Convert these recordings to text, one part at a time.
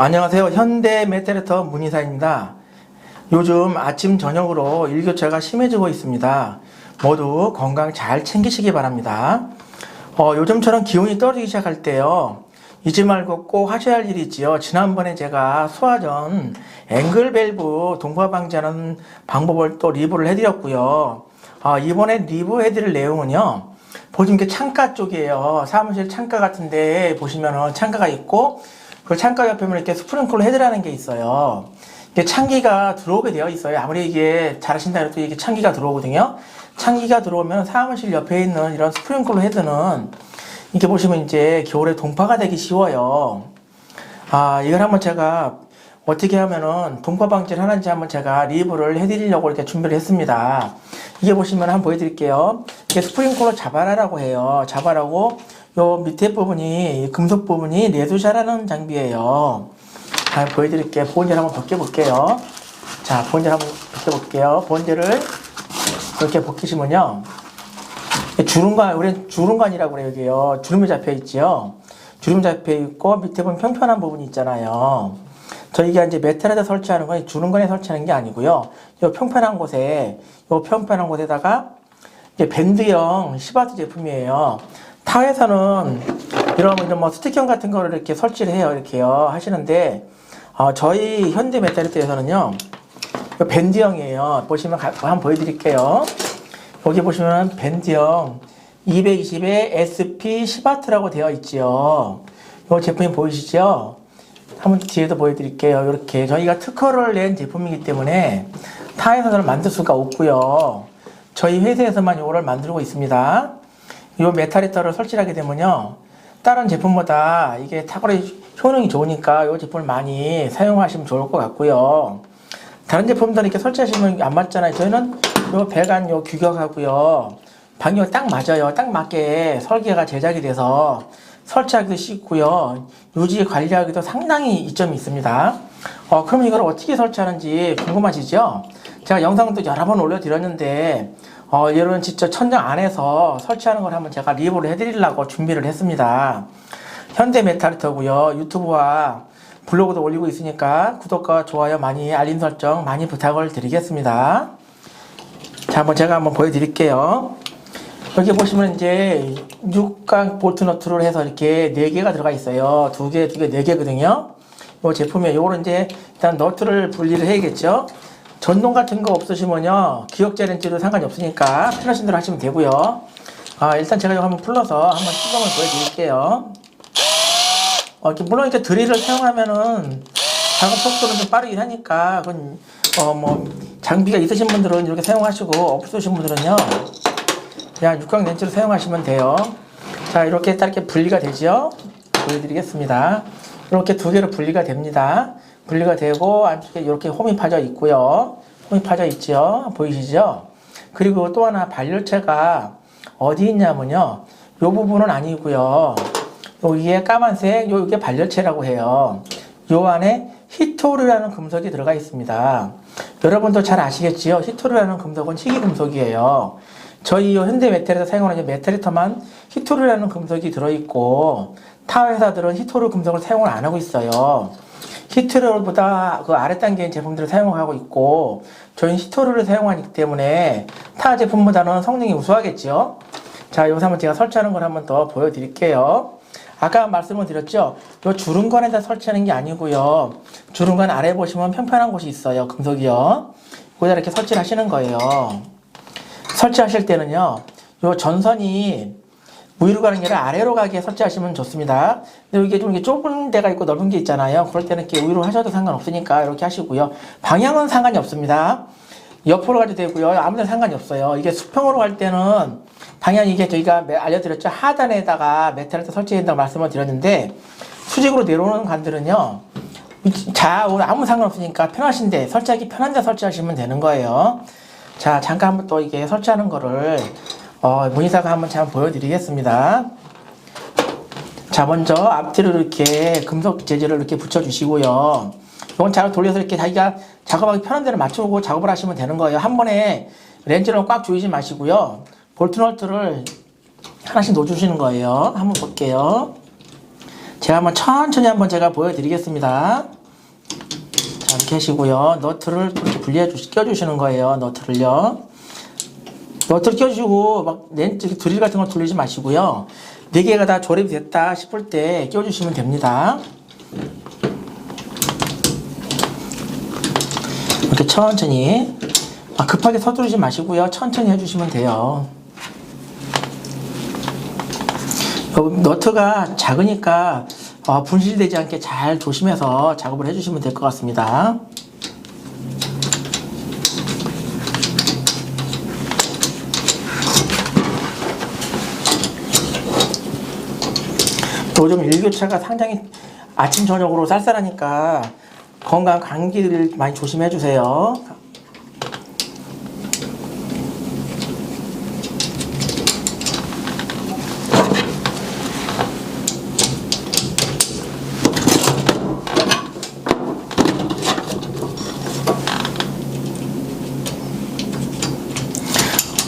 안녕하세요. 현대 메테레터 문의사입니다. 요즘 아침 저녁으로 일교차가 심해지고 있습니다. 모두 건강 잘 챙기시기 바랍니다. 요즘처럼 기온이 떨어지기 시작할 때요, 잊지 말고 꼭 하셔야 할 일이 있지요. 지난번에 제가 소화 전 앵글 밸브 동파 방지하는 방법을 또 리뷰를 해드렸고요. 이번에 리뷰 해드릴 내용은요, 보시면 이렇게 창가 쪽이에요. 사무실 창가 같은데 보시면은 창가가 있고, 그 창가 옆에는 이렇게 스프링클러 헤드라는 게 있어요. 이게 찬기가 들어오게 되어 있어요. 아무리 이게 잘하신다 해도 이게 찬기가 들어오거든요. 찬기가 들어오면 사무실 옆에 있는 이런 스프링클러 헤드는 이렇게 보시면 이제 겨울에 동파가 되기 쉬워요. 이걸 한번 제가 어떻게 하면은 동파 방지를 하는지 한번 제가 리뷰를 해드리려고 이렇게 준비를 했습니다. 이게 보시면 한번 보여드릴게요. 이게 스프링클러 자바라라고 해요. 자바라고 요 밑에 부분이 금속 부분이 레드샤라는 장비예요. 보여드릴게요. 보온재를 한번 벗겨볼게요. 자, 보온재를 한번 벗겨볼게요. 보온재를 이렇게 벗기시면요, 주름관, 우리는 주름관이라고 그래요. 여기요, 주름이 잡혀 있지요. 주름 잡혀 있고 밑에 보면 평평한 부분이 있잖아요. 저희가 이제 메탈에다 설치하는 건 주름관에 설치하는 게 아니고요, 요 평평한 곳에다가 이게 밴드형 시바트 제품이에요. 타에서는 이런 뭐 스틱형 같은 거를 이렇게 설치를 해요. 이렇게요 하시는데, 저희 현대 메탈리트에서는요, 밴드형이에요. 보시면 한번 보여드릴게요. 여기 보시면 밴드형 220의 SP 시바트라고 되어 있지요. 이 제품이 보이시죠? 한번 뒤에도 보여드릴게요. 이렇게 저희가 특허를 낸 제품이기 때문에 타에서는 만들 수가 없고요, 저희 회사에서만 이거를 만들고 있습니다. 이 메탈리터를 설치를 하게 되면요, 다른 제품보다 이게 탁월히 효능이 좋으니까 이 제품을 많이 사용하시면 좋을 것 같고요. 다른 제품들은 이렇게 설치하시면 안 맞잖아요. 저희는 요 배관 요 규격하고요, 방향이 딱 맞아요. 딱 맞게 설계가 제작이 돼서 설치하기도 쉽고요, 유지 관리하기도 상당히 이점이 있습니다. 그럼 이걸 어떻게 설치하는지 궁금하시죠? 제가 영상도 여러 번 올려드렸는데, 이런 직접 천장 안에서 설치하는 걸 한번 제가 리뷰를 해드리려고 준비를 했습니다. 현대 메탈리터고요. 유튜브와 블로그도 올리고 있으니까 구독과 좋아요 많이, 알림 설정 많이 부탁을 드리겠습니다. 자, 제가 한번 보여드릴게요. 여기 보시면 이제 육각 볼트 너트를 해서 이렇게 4개가 들어가 있어요. 2개, 4개거든요. 이 제품에 요거는 이제 일단 너트를 분리를 해야겠죠. 전동 같은 거 없으시면요, 기역자렌지도 상관이 없으니까 편하신 대로 하시면 되고요. 일단 제가 이거 한번 풀러서 한번 시범을 보여드릴게요. 물론 이렇게 드릴을 사용하면은 작업 속도는 좀 빠르긴 하니까, 그건 뭐 장비가 있으신 분들은 이렇게 사용하시고, 없으신 분들은요 그냥 육각 렌치로 사용하시면 돼요. 자, 이렇게 딱 이렇게 분리가 되죠. 보여드리겠습니다. 이렇게 2개로 분리가 됩니다. 분리가 되고 안쪽에 이렇게 홈이 파져 있고요. 홈이 파져 있죠. 보이시죠? 그리고 또 하나 발열체가 어디 있냐면요, 이 부분은 아니고요, 여기에 까만색 요게 발열체라고 해요. 요 안에 히토르라는 금속이 들어가 있습니다. 여러분도 잘 아시겠지요? 히토르라는 금속은 희귀금속이에요. 저희 현대 메탈에서 사용하는 메탈리터만 히토르라는 금속이 들어있고, 타 회사들은 히토르 금속을 사용을 안 하고 있어요. 히토르보다 그 아래 단계의 제품들을 사용하고 있고, 저희는 히토르를 사용하기 때문에 타 제품보다는 성능이 우수하겠죠. 자, 여기서 한번 제가 설치하는 걸 한번 더 보여드릴게요. 아까 말씀을 드렸죠, 이 주름관에다 설치하는 게 아니고요, 주름관 아래 보시면 평평한 곳이 있어요. 금속이요. 거기다 이렇게 설치를 하시는 거예요. 설치하실 때는요, 이 전선이 위로 가는 게 아니라 아래로 가게 설치하시면 좋습니다. 근데 이게 좀 좁은 데가 있고 넓은 게 있잖아요. 그럴 때는 이렇게 위로 하셔도 상관없으니까 이렇게 하시고요. 방향은 상관이 없습니다. 옆으로 가도 되고요, 아무 데나 상관이 없어요. 이게 수평으로 갈 때는 방향이, 이게 저희가 알려드렸죠, 하단에다가 메탈을 설치한다고 말씀을 드렸는데, 수직으로 내려오는 관들은요, 좌우로 아무 상관없으니까 편하신데, 설치하기 편한 데 설치하시면 되는 거예요. 자, 잠깐 한번 또 이게 설치하는 거를 문의사가 한번 잘 보여드리겠습니다. 자, 먼저 앞뒤로 이렇게 금속 재질을 이렇게 붙여주시고요. 이건 잘 돌려서 이렇게 자기가 작업하기 편한 데를 맞추고 작업을 하시면 되는 거예요. 한 번에 렌즈를 꽉 조이지 마시고요, 볼트 널트를 하나씩 넣어주시는 거예요. 한번 볼게요. 제가 한번 천천히 한번 제가 보여드리겠습니다. 자, 이렇게 하시고요. 너트를 이렇게 껴주시는 거예요. 너트를요. 너트를 껴주시고 막 드릴 같은 거 돌리지 마시고요. 4개가 다 조립이 됐다 싶을 때 껴주시면 됩니다. 이렇게 천천히 급하게 서두르지 마시고요. 천천히 해주시면 돼요. 너트가 작으니까 분실되지 않게 잘 조심해서 작업을 해주시면 될 것 같습니다. 요즘 일교차가 상당히 아침 저녁으로 쌀쌀하니까 건강 감기를 많이 조심해 주세요.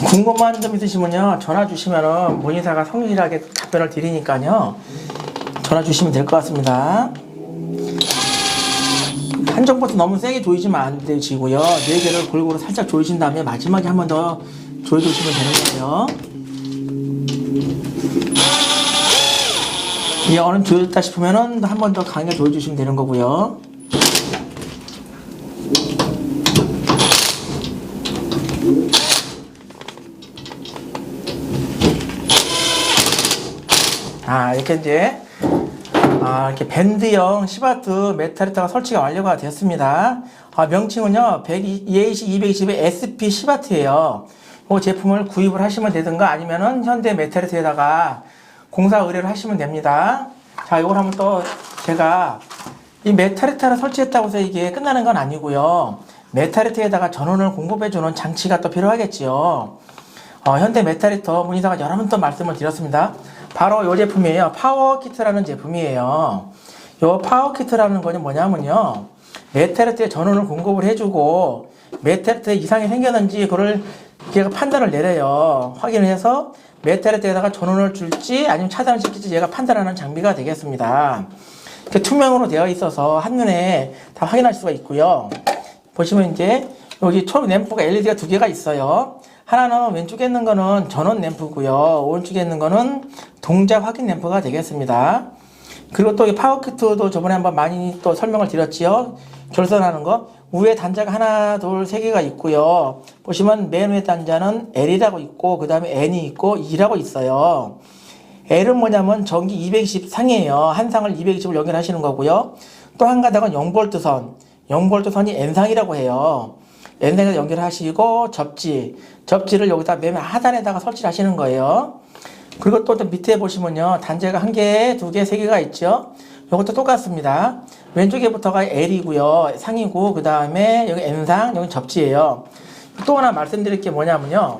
궁금한 점 있으시면요, 전화 주시면은 문의사가 성실하게 답변을 드리니까요, 전화 주시면 될 것 같습니다. 한쪽부터 너무 세게 조이시면 안 되시고요. 4개를 골고루 살짝 조이신 다음에 마지막에 한 번 더 조여주시면 되는 거예요. 이게 어느 조였다 싶으면은 한 번 더 강하게 조여주시면 되는 거고요. 이렇게 이제 이렇게 밴드형 시바트 메탈리터가 설치가 완료가 되었습니다. 명칭은요, 220, 220의 SP 시바트예요. 이 제품을 구입을 하시면 되든가 아니면은 현대 메탈리터에다가 공사 의뢰를 하시면 됩니다. 자, 이걸 한번 또 제가 이 메탈리터를 설치했다고 해서 이게 끝나는 건 아니고요. 메탈리터에다가 전원을 공급해주는 장치가 또 필요하겠지요. 현대 메탈리터 문의사가 여러 번 또 말씀을 드렸습니다. 바로 이 제품이에요. 파워키트라는 제품이에요. 이 파워키트라는 거는 뭐냐면요, 메탈리터에 전원을 공급을 해주고 메탈리터에 이상이 생겼는지 그걸 얘가 판단을 내려요. 확인을 해서 메탈리터에다가 전원을 줄지 아니면 차단을 시킬지 얘가 판단하는 장비가 되겠습니다. 투명으로 되어 있어서 한눈에 다 확인할 수가 있고요. 보시면 이제 여기 초 램프가 LED가 2개가 있어요. 하나는 왼쪽에 있는 거는 전원 램프고요. 오른쪽에 있는 거는 동작 확인 램프가 되겠습니다. 그리고 또 이 파워키트도 저번에 한번 많이 또 설명을 드렸지요. 결선하는 거. 위에 단자가 하나, 둘, 3개가 있고요. 보시면 맨 위에 단자는 L이라고 있고, 그 다음에 N이 있고, E라고 있어요. L은 뭐냐면 전기 220 상이에요. 한 상을 220을 연결하시는 거고요. 또 한 가닥은 0V 선. 0V 선이 N상이라고 해요. N상에서 연결하시고, 접지를 여기다 맨 하단에다가 설치를 하시는 거예요. 그리고 또 밑에 보시면요, 단자가 1개, 2개, 3개가 있죠. 이것도 똑같습니다. 왼쪽에부터가 L이고요, 상이고, 그 다음에 여기 N상, 여기 접지예요. 또 하나 말씀드릴 게 뭐냐면요,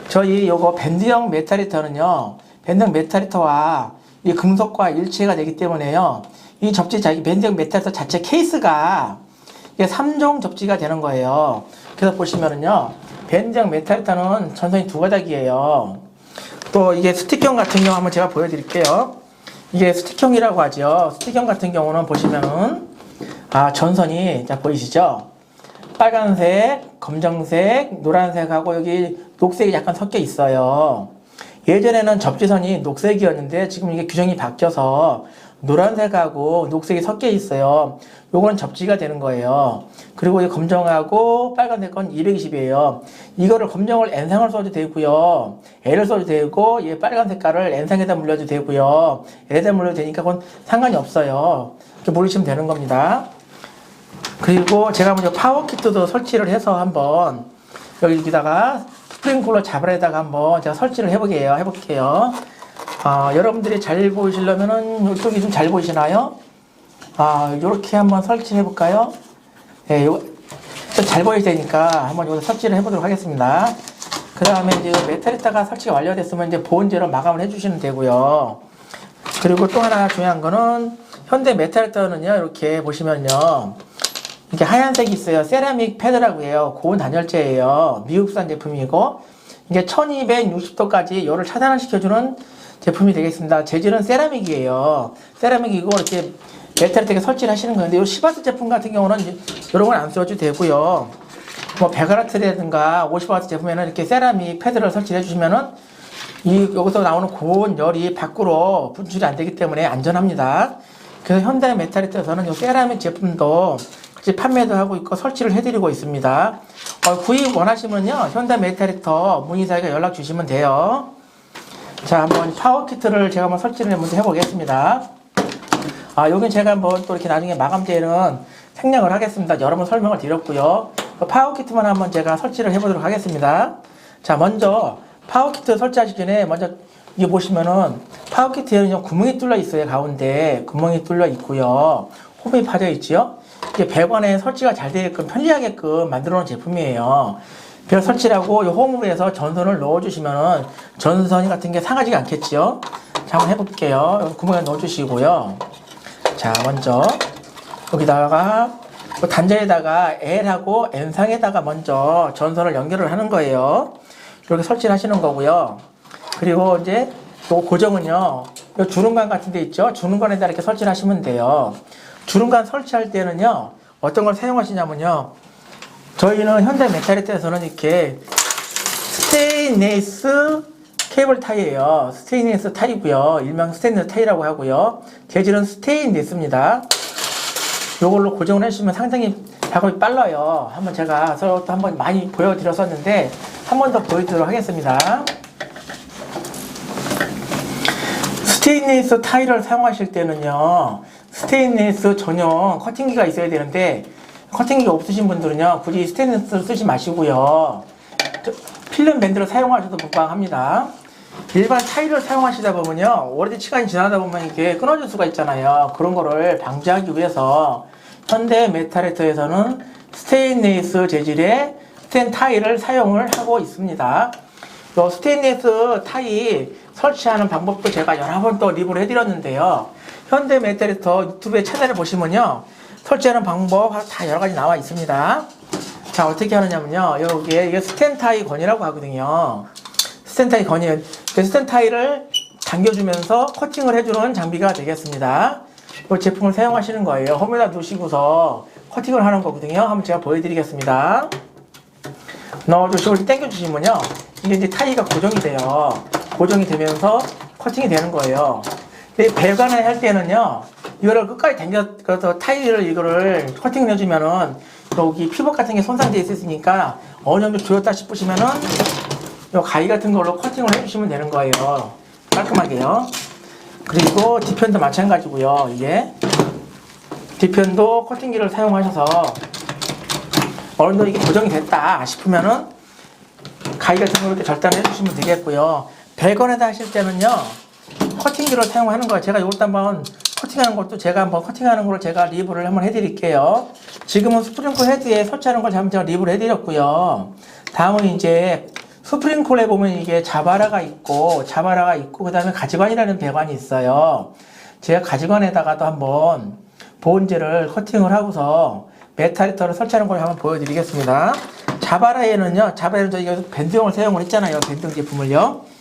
저희 요거 밴드형 메탈리터는요, 밴드형 메탈리터와 이 금속과 일체가 되기 때문에요, 이 접지 밴드형 메탈리터 자체 케이스가 이게 3종 접지가 되는 거예요. 그래서 보시면은요, 밴드형 메탈리터는 전선이 2가닥이에요. 또 이게 스틱형 같은 경우 한번 제가 보여드릴게요. 이게 스틱형이라고 하죠. 스틱형 같은 경우는 보시면은 전선이 자 보이시죠? 빨간색, 검정색, 노란색하고 여기 녹색이 약간 섞여 있어요. 예전에는 접지선이 녹색이었는데 지금 이게 규정이 바뀌어서 노란색하고 녹색이 섞여 있어요. 요거는 접지가 되는 거예요. 그리고 이 검정하고 빨간색 건 220이에요. 이거를 검정을 N상을 써도 되고요. L을 써도 되고, 이 빨간 색깔을 N상에다 물려도 되고요. L에다 물려도 되니까 그건 상관이 없어요. 이렇게 모르시면 되는 겁니다. 그리고 제가 먼저 파워키트도 설치를 해서 한번 여기다가 스프링쿨러 자발에다가 한번 제가 설치를 해볼게요. 여러분들이 잘 보이시려면은 이쪽이 좀 잘 보이시나요? 요렇게 한번 설치해 볼까요? 네, 잘 보여야 되니까 한번 여기서 설치를 해보도록 하겠습니다. 그 다음에 이제 메탈리터가 설치가 완료됐으면 이제 보온재로 마감을 해주시면 되고요. 그리고 또 하나 중요한 거는 현대 메탈리터는요, 이렇게 보시면요, 이렇게 하얀색이 있어요. 세라믹 패드라고 해요. 고온 단열재예요. 미국산 제품이고, 이게 1260도까지 열을 차단을 시켜주는 제품이 되겠습니다. 재질은 세라믹이에요. 세라믹이고 이렇게 메탈리틱에 설치를 하시는 건데 이 시바스 제품 같은 경우는 이런 건 안 써도 되고요. 뭐 100W라든가 50W 제품에는 이렇게 세라믹 패드를 설치해 주시면은 여기서 나오는 고온 열이 밖으로 분출이 안 되기 때문에 안전합니다. 그래서 현대 메탈리틱에서는 이 세라믹 제품도 같이 판매도 하고 있고 설치를 해드리고 있습니다. 구입 원하시면요 현대 메탈리터 문의사에게 연락 주시면 돼요. 자, 한번 파워 키트를 제가 한번 설치를 먼저 해보겠습니다. 여긴 제가 한번 또 이렇게 나중에 마감재는 생략을 하겠습니다. 여러 번 설명을 드렸고요. 파워 키트만 한번 제가 설치를 해보도록 하겠습니다. 자, 먼저 파워 키트 설치하시기 전에 먼저 이게 보시면은 파워 키트에는 구멍이 뚫려 있어요. 가운데 구멍이 뚫려 있고요. 홈이 파져 있죠. 이게 배관에 설치가 잘 되게끔 편리하게끔 만들어 놓은 제품이에요. 별 설치를 하고 이 홈으로 해서 전선을 넣어주시면은 전선 같은 게 상하지가 않겠죠. 자, 한번 해볼게요. 구멍에 넣어주시고요. 자, 먼저 여기다가 단자에다가 L하고 N상에다가 먼저 전선을 연결을 하는 거예요. 이렇게 설치를 하시는 거고요. 그리고 이제 요 고정은요, 요 주름관 같은 데 있죠? 주름관에다 이렇게 설치를 하시면 돼요. 주름관 설치할 때는요, 어떤 걸 사용하시냐면요, 저희는 현대 메탈리틱에서는 이렇게 스테인리스 케이블 타이예요. 스테인리스 타이고요. 일명 스테인리스 타이라고 하고요. 재질은 스테인리스입니다. 요걸로 고정을 해주시면 상당히 작업이 빨라요. 한번 제가 서로 또 한번 많이 보여드렸었는데 한 번 더 보여드리도록 하겠습니다. 스테인리스 타이를 사용하실 때는요, 스테인리스 전용 커팅기가 있어야 되는데 커팅기가 없으신 분들은요 굳이 스테인리스를 쓰지 마시고요 필름 밴드를 사용하셔도 무방합니다. 일반 타일을 사용하시다 보면요 오래된 시간이 지나다 보면 이게 끊어질 수가 있잖아요. 그런 거를 방지하기 위해서 현대 메탈리터에서는 스테인리스 재질의 스텐 타일을 사용을 하고 있습니다. 이 스테인리스 타일 설치하는 방법도 제가 여러 번 또 리뷰를 해드렸는데요. 현대 메탈리터 유튜브의 채널을 보시면요 설치하는 방법 다 여러 가지 나와 있습니다. 자, 어떻게 하느냐면요, 여기에 이게 스텐 타이 건이라고 하거든요. 스텐 타이 건이 스텐 타이를 당겨주면서 커팅을 해주는 장비가 되겠습니다. 이 제품을 사용하시는 거예요. 홈에다 두시고서 커팅을 하는 거거든요. 한번 제가 보여드리겠습니다. 넣어주시고 이렇게 당겨주시면요, 이게 이제 타이가 고정이 돼요. 고정이 되면서 커팅이 되는 거예요. 배관을 할 때는요, 이거를 끝까지 당겨서 타일을 이거를 커팅을 해주면은 여기 피복 같은 게 손상되어 있으니까 어느 정도 조였다 싶으시면은 이 가위 같은 걸로 커팅을 해주시면 되는 거예요. 깔끔하게요. 그리고 뒤편도 마찬가지고요. 이게 뒤편도 커팅기를 사용하셔서 어느 정도 이게 고정이 됐다 싶으면은 가위 같은 걸로 이렇게 절단을 해주시면 되겠고요. 배관에다 하실 때는요, 커팅기를 사용하는 거예요. 제가 이것도 한번 커팅하는 것도 제가 한번 커팅하는 걸 제가 리뷰를 한번 해드릴게요. 지금은 스프링클 헤드에 설치하는 걸 제가 리뷰를 해드렸고요. 다음은 이제 스프링클에 보면 이게 자바라가 있고 그 다음에 가지관이라는 배관이 있어요. 제가 가지관에다가도 한번 보온재를 커팅을 하고서 메탈리터를 설치하는 걸 한번 보여드리겠습니다. 자바라에는 저희가 밴드형을 사용을 했잖아요. 밴드형 제품을요.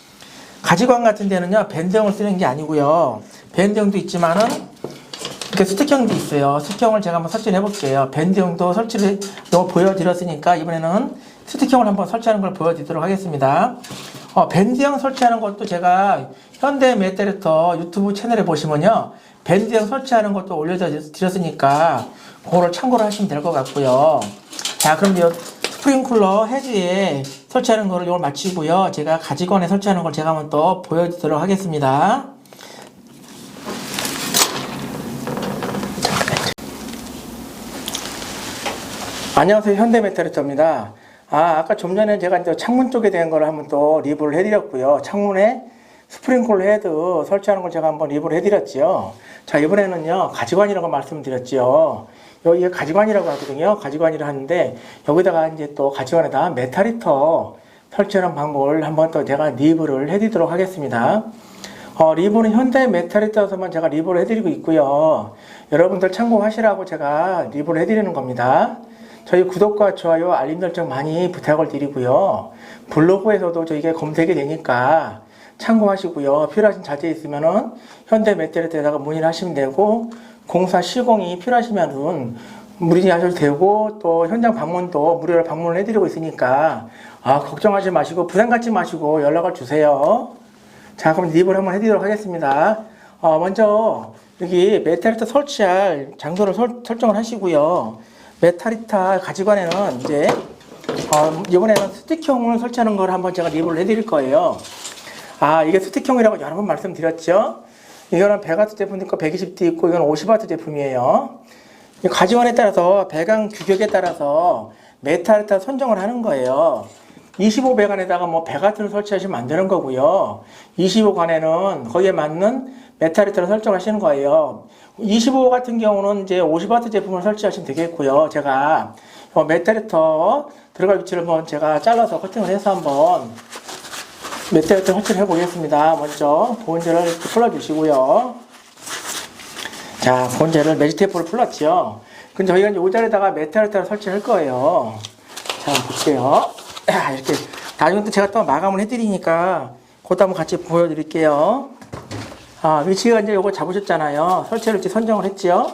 가지관 같은 데는요 밴드형을 쓰는 게 아니고요, 밴드형도 있지만은 이렇게 스틱형도 있어요. 스틱형을 제가 한번 설치를 해볼게요. 밴드형도 설치를 보여드렸으니까 이번에는 스틱형을 한번 설치하는 걸 보여드리도록 하겠습니다. 밴드형 설치하는 것도 제가 현대 메탈리터 유튜브 채널에 보시면요 밴드형 설치하는 것도 올려드렸으니까 그거를 참고를 하시면 될 것 같고요. 자, 그럼 스프링클러 헤드에 설치하는 거를 이걸 마치고요. 제가 가지관에 설치하는 걸 제가 한번 또 보여드리도록 하겠습니다. 안녕하세요. 현대메탈리터입니다. 아까 좀 전에 제가 이제 창문 쪽에 대한 걸 한번 또 리뷰를 해드렸고요. 창문에 스프링클러 헤드 설치하는 걸 제가 한번 리뷰를 해드렸죠. 자, 이번에는요 가지관이라고 말씀드렸죠. 여기가 가지관이라고 하거든요. 가지관이라 하는데 여기다가 이제 또 가지관에다 메탈리터 설치하는 방법을 한번 또 제가 리뷰를 해드리도록 하겠습니다. 리뷰는 현대 메탈리터에서만 제가 리뷰를 해드리고 있고요. 여러분들 참고하시라고 제가 리뷰를 해드리는 겁니다. 저희 구독과 좋아요, 알림 설정 많이 부탁을 드리고요. 블로그에서도 저희가 검색이 되니까 참고하시고요. 필요하신 자재 있으면은 현대 메테리트에다가 문의를 하시면 되고, 공사 시공이 필요하시면은 문의하셔도 되고, 또 현장 방문도 무료로 방문을 해드리고 있으니까 걱정하지 마시고 부담 갖지 마시고 연락을 주세요. 자, 그럼 립을 한번 해드리도록 하겠습니다. 먼저 여기 메타리타 설치할 장소를 설정을 하시고요. 메타리타 가지관에는 이제 이번에는 스틱형을 설치하는 걸 한번 제가 리뷰를 해드릴 거예요. 이게 스틱형이라고 여러 번 말씀드렸죠. 이거는 100W 제품도 있고 120W 있고 이건 50W 제품이에요. 가지관에 따라서 배관 규격에 따라서 메타리타 선정을 하는 거예요. 25배관에다가 뭐 100W를 설치하시면 안 되는 거고요. 25관에는 거기에 맞는 메타리타를 설정하시는 거예요. 25 같은 경우는 이제 50W 제품을 설치하시면 되겠고요. 제가 메타리터 들어갈 위치를 한번 제가 잘라서 커팅을 해서 한번 메타리터 설치를 해보겠습니다. 먼저 보온재를 이렇게 풀어주시고요. 자, 보온재를 매직 테이프를 풀었죠. 근데 저희가 이제 이 자리에다가 메타리타를 설치할 거예요. 자, 볼게요. 이렇게 나중에 또 제가 또 마감을 해드리니까 그것도 한번 같이 보여드릴게요. 위치가 이제 요거 잡으셨잖아요. 설치를 이제 선정을 했죠.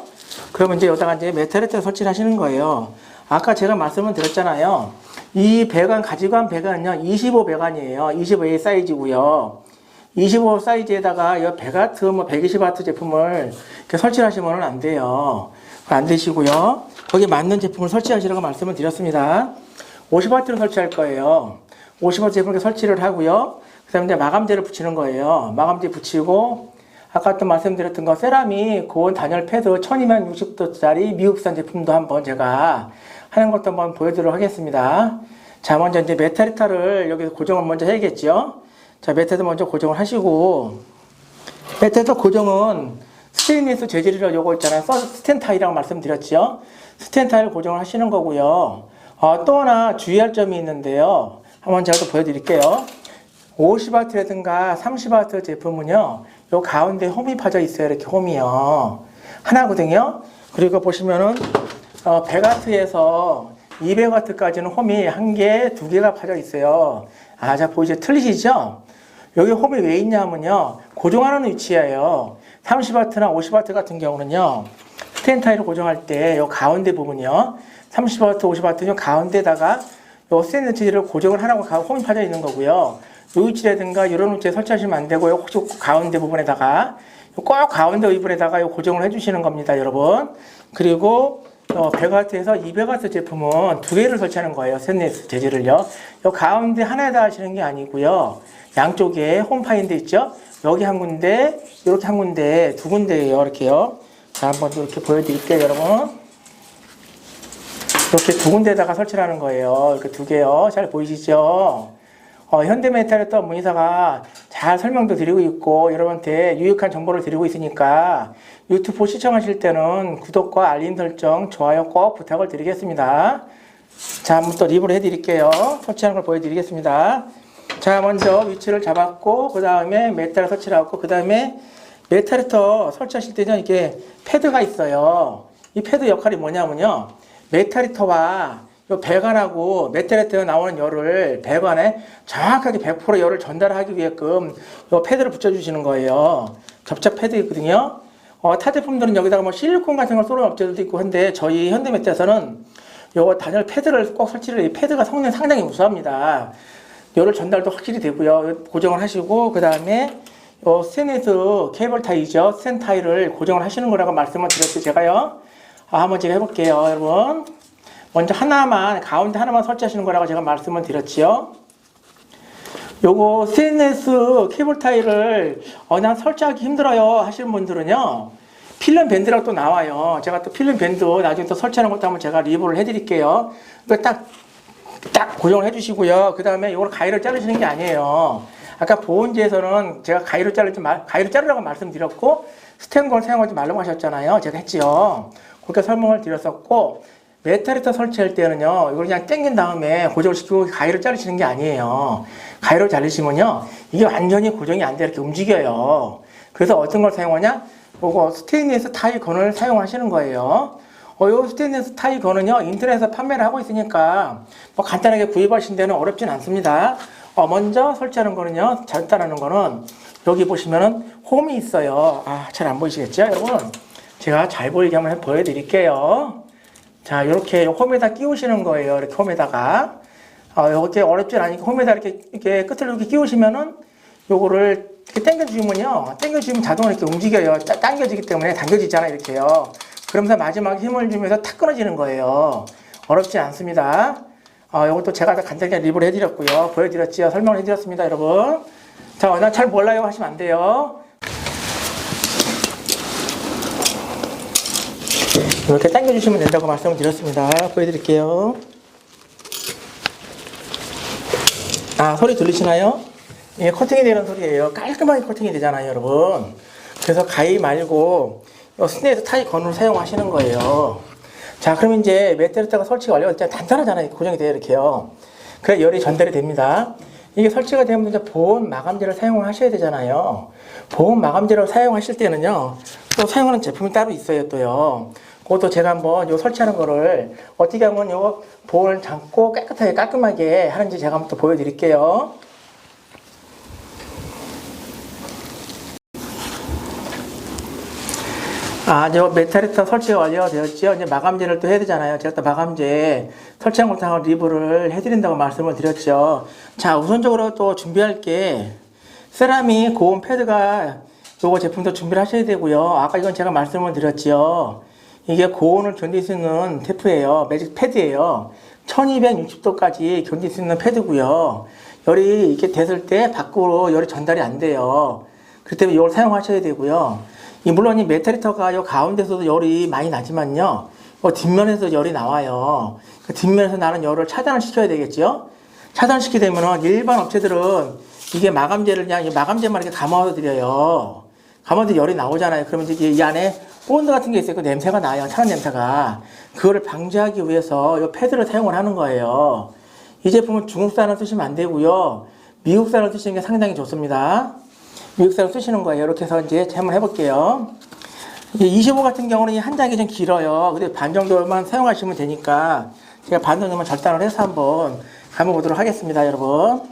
그러면 이제 여기다가 이제 메타리타를 설치를 하시는 거예요. 아까 제가 말씀을 드렸잖아요. 이 배관, 가지관 배관은요, 25배관이에요. 25A 사이즈고요. 25 사이즈에다가 이 100W, 뭐 120W 제품을 이렇게 설치를 하시면 안 돼요. 안 되시고요. 거기에 맞는 제품을 설치하시라고 말씀을 드렸습니다. 50W를 설치할 거예요. 50W 제품을 설치를 하고요. 그 다음에 이제 마감재를 붙이는 거예요. 마감재 붙이고, 아까 또 말씀드렸던 거, 세라믹 고온 단열 패드 1260도짜리 미국산 제품도 한번 제가 하는 것도 한번 보여드리도록 하겠습니다. 자, 먼저 이제 메타리타를 여기서 고정을 먼저 해야겠죠. 자, 메타리타 먼저 고정을 하시고, 메타리타 고정은 스테인리스 재질이라고 요거 있잖아요. 스텐타일이라고 말씀드렸죠. 스텐타일 고정을 하시는 거고요. 또 하나 주의할 점이 있는데요. 한번 제가 또 보여드릴게요. 50W라든가 30W 제품은요, 요 가운데 홈이 파져 있어요. 이렇게 홈이요. 하나거든요. 그리고 보시면은, 100W에서 200W까지는 홈이 한 개, 두 개가 파져 있어요. 자, 보이죠? 틀리시죠? 여기 홈이 왜 있냐면요, 고정하는 위치예요. 30W나 50W 같은 경우는요, 스텐타일을 고정할 때 요 가운데 부분이요. 30W, 50W는 가운데다가 요 스테인리스를 고정을 하라고 홈이 파져 있는 거고요. 요 위치라든가 이런 위치에 설치하시면 안 되고요. 혹시 가운데 부분에다가 꼭 가운데 부분에다가 요 고정을 해주시는 겁니다, 여러분. 그리고 100W에서 200W 제품은 두 개를 설치하는 거예요. 스테인리스 재질을요. 요 가운데 하나에다 하시는 게 아니고요. 양쪽에 홈 파인 데 있죠. 여기 한 군데, 이렇게 한 군데, 두 군데예요. 이렇게요. 자, 한번 또 이렇게 보여드릴게요, 여러분. 이렇게 두 군데에다가 설치를 하는 거예요. 이렇게 두 개요. 잘 보이시죠? 현대메탈리터 문의사가 잘 설명도 드리고 있고 여러분한테 유익한 정보를 드리고 있으니까 유튜브 시청하실 때는 구독과 알림 설정, 좋아요 꼭 부탁을 드리겠습니다. 자, 한번 또 리뷰를 해드릴게요. 설치하는 걸 보여드리겠습니다. 자, 먼저 위치를 잡았고 그 다음에 메탈을 설치를 하고 그 다음에 메탈리터 설치하실 때는 이게 패드가 있어요. 이 패드 역할이 뭐냐면요, 메탈리터와 요 배관하고 메탈리터에 나오는 열을 배관에 정확하게 100% 열을 전달하기 위해끔 요 패드를 붙여주시는 거예요. 접착 패드거든요. 타 제품들은 여기다가 뭐 실리콘 같은 걸 쏘는 업체들도 있고 한데 저희 현대메탈에서는 요 단열 패드를 꼭 설치를, 이 패드가 성능 상당히 우수합니다. 열을 전달도 확실히 되고요. 고정을 하시고 그 다음에 요 스테인리스 케이블 타이죠. 스텐 타이를 고정을 하시는 거라고 말씀을 드렸어요. 제가요. 한번 제가 해볼게요, 여러분. 먼저 하나만, 가운데 하나만 설치하시는 거라고 제가 말씀을 드렸지요. 요거 스테인리스 케이블 타이를 난 설치하기 힘들어요 하시는 분들은요, 필름 밴드라고 또 나와요. 제가 또 필름 밴드 나중에 또 설치하는 것도 한번 제가 리뷰를 해드릴게요. 이거 딱 고정을 해주시고요. 그 다음에 이걸 가위로 자르시는 게 아니에요. 아까 보온재에서는 제가 가위로 자르라고 말씀드렸고 스텐건을 사용하지 말라고 하셨잖아요. 제가 했지요. 그렇게 설명을 드렸었고, 메탈리터 설치할 때는요, 이걸 그냥 당긴 다음에 고정을 시키고 가위로 자르시는 게 아니에요. 가위로 자르시면요, 이게 완전히 고정이 안 돼. 이렇게 움직여요. 그래서 어떤 걸 사용하냐? 요거 스테인리스 타이 건을 사용하시는 거예요. 요 스테인리스 타이 건은요, 인터넷에서 판매를 하고 있으니까 뭐 간단하게 구입하신 데는 어렵진 않습니다. 먼저 설치하는 거는요, 간단하는 거는 여기 보시면은 홈이 있어요. 잘 안 보이시겠죠, 여러분? 제가 잘 보이게 한번 보여드릴게요. 자, 이렇게 홈에다 끼우시는 거예요. 이렇게 홈에다가. 이렇게 어렵진 않으니까 홈에다 이렇게 끝을 이렇게 끼우시면은 요거를 이렇게 당겨주면요. 당겨주면 자동으로 이렇게 움직여요. 당겨지기 때문에 당겨지잖아요. 이렇게요. 그러면서 마지막에 힘을 주면서 탁 끊어지는 거예요. 어렵지 않습니다. 이것도 제가 다 간단하게 리뷰를 해드렸고요. 보여드렸지요. 설명을 해드렸습니다, 여러분. 자, 나 잘 몰라요 하시면 안 돼요. 이렇게 당겨주시면 된다고 말씀을 드렸습니다. 보여드릴게요. 소리 들리시나요? 이게 커팅이 되는 소리예요. 깔끔하게 커팅이 되잖아요, 여러분. 그래서 가위 말고 스네이드 타이 건을 사용하시는 거예요. 자, 그럼 이제 메테르트가 설치가 완료가 될 때 단단하잖아요. 고정이 돼요, 이렇게요. 그래 열이 전달이 됩니다. 이게 설치가 되면 이제 보온 마감재를 사용하셔야 되잖아요. 보온 마감재를 사용하실 때는요, 또 사용하는 제품이 따로 있어요, 또요. 그것도 제가 한번 요 설치하는 거를 어떻게 하면 요 보온을 잠고 깨끗하게 깔끔하게 하는지 제가 한번 또 보여드릴게요. 이제 메타리터 설치가 완료가 되었죠. 이제 마감재를 또 해야 되잖아요. 제가 또 마감재 설치한 것도 리뷰를 해드린다고 말씀을 드렸죠. 자, 우선적으로 또 준비할 게 세라믹 고온 패드가 요거 제품도 준비를 하셔야 되고요. 아까 이건 제가 말씀을 드렸죠. 이게 고온을 견딜 수 있는 테프예요. 매직 패드예요. 1260도까지 견딜 수 있는 패드고요. 열이 이렇게 됐을 때 밖으로 열이 전달이 안 돼요. 그렇기 때문에 이걸 사용하셔야 되고요. 물론 이 메탈리터가 요 가운데서도 열이 많이 나지만요. 뒷면에서 열이 나와요. 그 뒷면에서 나는 열을 차단을 시켜야 되겠죠. 차단시키게 되면은 일반 업체들은 이게 마감재를 그냥 이 마감재만 이렇게 감아서 드려요. 감아도 열이 나오잖아요. 그러면 이제 이 안에 본드 같은 게 있어요. 그 냄새가 나요. 차는 냄새가. 그거를 방지하기 위해서 이 패드를 사용을 하는 거예요. 이 제품은 중국산을 쓰시면 안 되고요. 미국산을 쓰시는 게 상당히 좋습니다. 미국산을 쓰시는 거예요. 이렇게 해서 이제 한번 해볼게요. 25 같은 경우는 한 장이 좀 길어요. 근데 반 정도만 사용하시면 되니까 제가 반 정도만 절단을 해서 한번 감아보도록 하겠습니다, 여러분.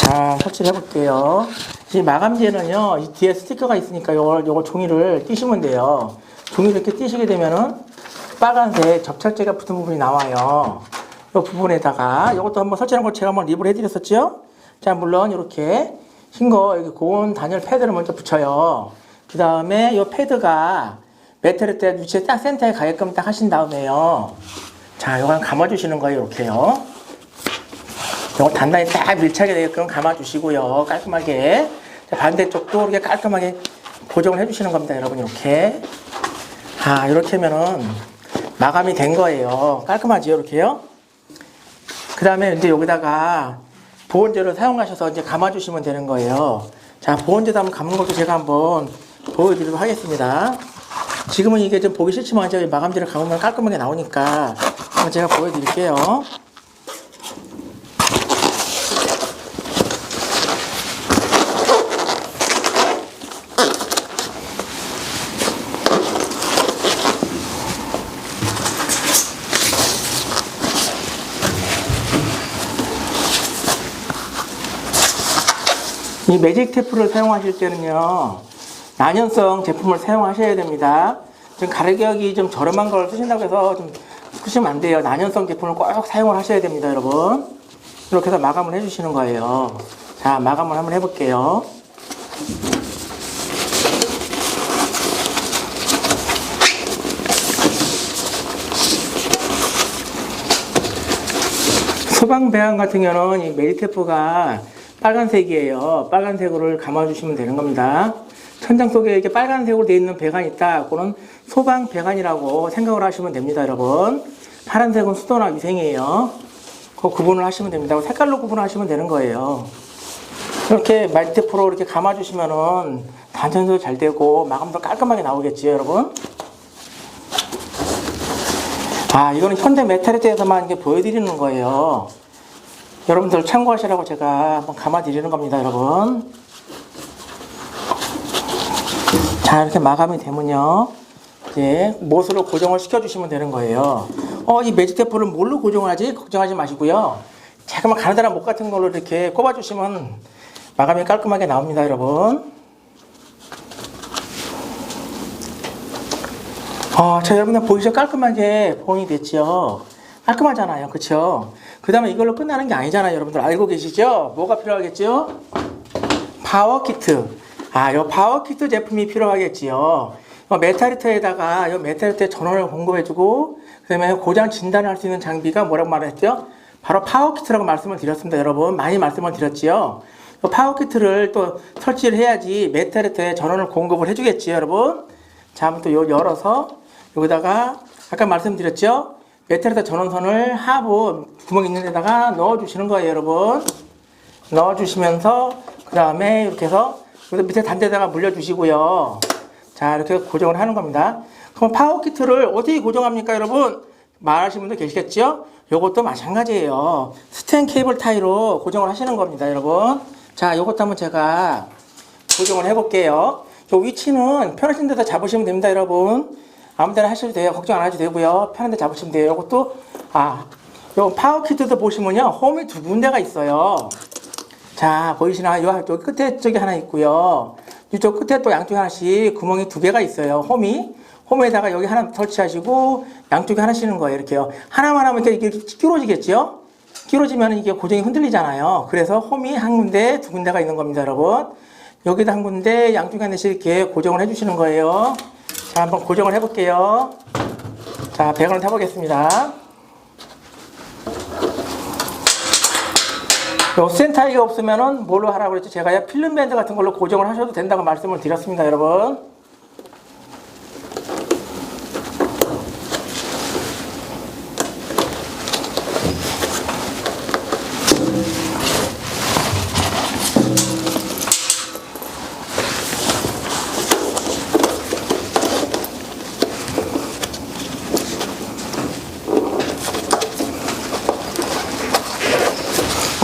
자, 설치를 해볼게요. 이 마감재는요, 이 뒤에 스티커가 있으니까 요걸 종이를 띄시면 돼요. 종이를 이렇게 띄시게 되면은 빨간색 접착제가 붙은 부분이 나와요. 이 부분에다가 이것도 한번 설치하는 거 제가 한번 리뷰를 해드렸었죠. 자, 물론 이렇게 흰 거 여기 고온 단열 패드를 먼저 붙여요. 그 다음에 이 패드가 메테르트 위치에 딱 센터에 가게끔 딱 하신 다음에요. 자, 이거 감아주시는 거예요. 이렇게요. 이거 단단히 딱 밀착이 되게끔 감아주시고요. 깔끔하게. 자, 반대쪽도 이렇게 깔끔하게 고정을 해주시는 겁니다, 여러분. 이렇게. 이렇게 하면은 마감이 된 거예요. 깔끔하죠, 이렇게요. 그 다음에 이제 여기다가 보온재를 사용하셔서 이제 감아주시면 되는 거예요. 자, 보온재도 한번 감는 것도 제가 한번 보여드리도록 하겠습니다. 지금은 이게 좀 보기 싫지만 이제 마감재를 감으면 깔끔하게 나오니까 한번 제가 보여드릴게요. 이 매직 테프를 사용하실 때는요, 난연성 제품을 사용하셔야 됩니다. 지금 가격이 좀 저렴한 걸 쓰신다고 해서 좀 쓰시면 안 돼요. 난연성 제품을 꼭 사용을 하셔야 됩니다, 여러분. 이렇게 해서 마감을 해주시는 거예요. 자, 마감을 한번 해볼게요. 소방 배관 같은 경우는 이 매직 테프가 빨간색이에요. 빨간색으로 감아주시면 되는 겁니다. 천장 속에 이렇게 빨간색으로 되어 있는 배관이 있다. 그거는 소방 배관이라고 생각을 하시면 됩니다, 여러분. 파란색은 수도나 위생이에요. 그 구분을 하시면 됩니다. 색깔로 구분하시면 되는 거예요. 이렇게 말테프로 이렇게 감아주시면은 단천도 잘 되고 마감도 깔끔하게 나오겠지요, 여러분. 이거는 현대 메탈리트에서만 이게 보여드리는 거예요. 여러분들 참고하시라고 제가 한번 감아드리는 겁니다, 여러분. 자, 이렇게 마감이 되면요. 이제 못으로 고정을 시켜주시면 되는 거예요. 이 매직 테이프를 뭘로 고정하지? 걱정하지 마시고요. 자그마한 가느다란 못 같은 걸로 이렇게 꼽아주시면 마감이 깔끔하게 나옵니다, 여러분. 자, 여러분들 보이시죠? 깔끔하게 보온이 됐죠? 깔끔하잖아요. 그쵸? 그 다음에 이걸로 끝나는 게 아니잖아요. 여러분들 알고 계시죠? 뭐가 필요하겠죠? 파워키트. 요 파워키트 제품이 필요하겠지요. 메탈히터에다가 이 메탈히터에 전원을 공급해주고, 그 다음에 고장 진단을 할 수 있는 장비가 뭐라고 말했죠? 바로 파워키트라고 말씀을 드렸습니다. 여러분 많이 말씀을 드렸지요. 파워키트를 또 설치를 해야지 메탈히터에 전원을 공급을 해주겠지요, 여러분. 자, 한번 또 열어서 여기다가 아까 말씀드렸죠? 메탈히터 전원선을 하부 구멍 있는 데다가 넣어주시는 거예요, 여러분. 넣어주시면서 그 다음에 이렇게 해서 여기 밑에 단대에다가 물려주시고요. 자, 이렇게 고정을 하는 겁니다. 그럼 파워키트를 어떻게 고정합니까, 여러분? 말하시는 분도 계시겠죠? 요것도 마찬가지예요. 스텐 케이블 타이로 고정을 하시는 겁니다, 여러분. 자, 요것도 한번 제가 고정을 해볼게요. 요 위치는 편하신 데서 잡으시면 됩니다, 여러분. 아무 데나 하셔도 돼요. 걱정 안 하셔도 되고요. 편한 데 잡으시면 돼요. 요것도, 요 파워키트도 보시면요. 홈이 두 군데가 있어요. 자, 보이시나요? 요 끝에 쪽에 하나 있고요. 이쪽 끝에 또 양쪽에 하나씩 구멍이 두 개가 있어요. 홈에다가 여기 하나 설치하시고 양쪽에 하나 씌는 거예요. 이렇게요. 하나만 하면 이렇게 끼워지겠죠? 끼워지면 이게 고정이 흔들리잖아요. 그래서 홈이 한 군데, 두 군데가 있는 겁니다, 여러분. 여기다 한 군데, 양쪽에 한 대씩 이렇게 고정을 해주시는 거예요. 자, 한번 고정을 해볼게요. 자, 배관을 타보겠습니다. 요 센타이가 없으면은 뭘로 하라고 그랬죠? 제가 필름 밴드 같은 걸로 고정을 하셔도 된다고 말씀을 드렸습니다, 여러분.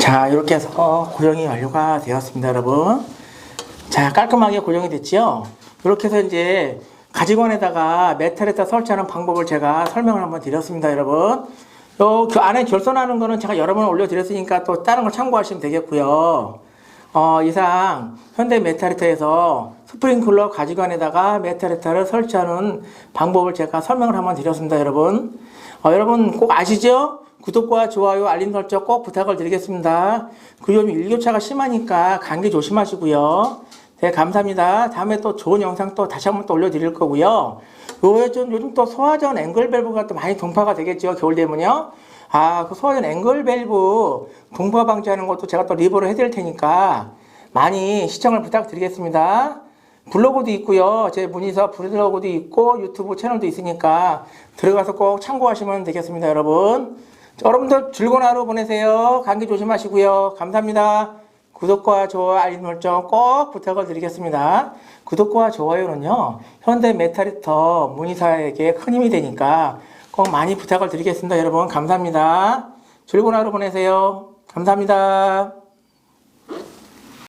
자, 이렇게 해서 고정이 완료가 되었습니다, 여러분. 자, 깔끔하게 고정이 됐죠? 이렇게 해서 이제 가지관에다가 메탈에다 설치하는 방법을 제가 설명을 한번 드렸습니다, 여러분. 요 안에 결선하는 거는 제가 여러 번 올려드렸으니까 또 다른 걸 참고하시면 되겠고요. 이상 현대 메탈히터에서 스프링클러 가지관에다가 메탈히터를 설치하는 방법을 제가 설명을 한번 드렸습니다, 여러분. 여러분 꼭 아시죠? 구독과 좋아요, 알림 설정 꼭 부탁을 드리겠습니다. 그리고 요즘 일교차가 심하니까 감기 조심하시고요. 네, 감사합니다. 다음에 또 좋은 영상 또 다시 한번 또 올려드릴 거고요. 요즘 또 소화전 앵글 밸브가 또 많이 동파가 되겠죠. 겨울 되면요. 그 소화전 앵글 밸브 동파 방지하는 것도 제가 또 리뷰를 해드릴 테니까 많이 시청을 부탁드리겠습니다. 블로그도 있고요. 제 문의서 블로그도 있고 유튜브 채널도 있으니까 들어가서 꼭 참고하시면 되겠습니다, 여러분. 여러분들 즐거운 하루 보내세요. 감기 조심하시고요. 감사합니다. 구독과 좋아요, 알림 설정 꼭 부탁을 드리겠습니다. 구독과 좋아요는요, 현대 메탈히터 문의사에게 큰 힘이 되니까 꼭 많이 부탁을 드리겠습니다. 여러분 감사합니다. 즐거운 하루 보내세요. 감사합니다.